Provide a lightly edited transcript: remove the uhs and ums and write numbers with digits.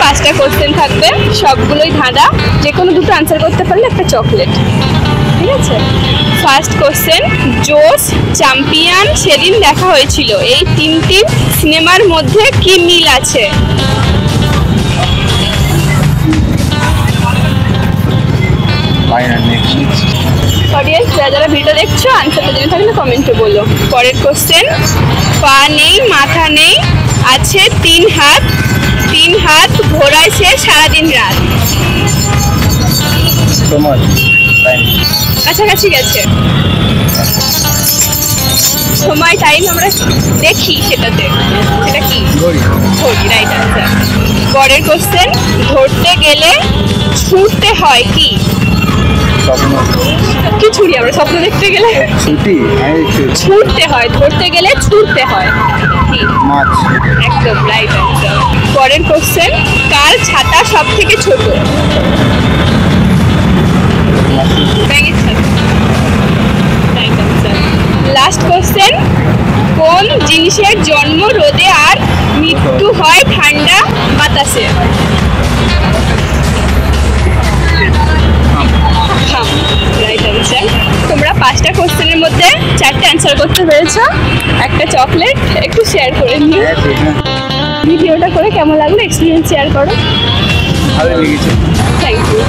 5টা কোশ্চেন থাকবে, সবগুলোই ধাঁধা। যে কোনো দুটো আনসার করতে পারলে একটা চকলেট, ঠিক আছে? ফার্স্ট কোশ্চেন, জোশ, চ্যাম্পিয়ন, সেদিন দেখা হয়েছিল, এই তিনটি সিনেমার মধ্যে কি মিল আছে? অডিয়েন্স যারা ভিডিও দেখছো আনসারটা জেনে থাকলে কমেন্টে বলো। পরের কোশ্চেন, পা নেই মাথা নেই আছে 3 হাত, 3 হাত ঘোরায় সে সারাদিন রাত। কাছাকাছি গেছে। সময় টাইম আমরা দেখি সেটাতে, সেটা কি? ঘড়ি, রাইট আনসার। পরের কোশ্চেন, ধরতে গেলে ছুটতে হয় কি? কি ছুটি? আমরা স্বপ্ন দেখতে গেলে ছুটতে হয়, ধরতে গেলে ছুটতে হয় কি? মাছ। একদম রাইট আনসার। পরের কোশ্চেন, কার ছাতা সব থেকে ছোট? ব্যাঙের ছাতা, রাইট আনসার। লাস্ট কোশ্চেন, কোন জিনিসের জন্ম রোদে আর মৃত্যু হয় ঠান্ডা বাতাসে? Right answer. তোমরা 5টা কোশ্চেনের মধ্যে 4টে অ্যান্সার করতে পেরেছো, একটা চকলেট। একটু শেয়ার করে নিও। ভিডিওটা করে কেমন লাগলো, এক্সপিরিয়েন্স শেয়ার করো। ভালো লেগেছে। Thank you.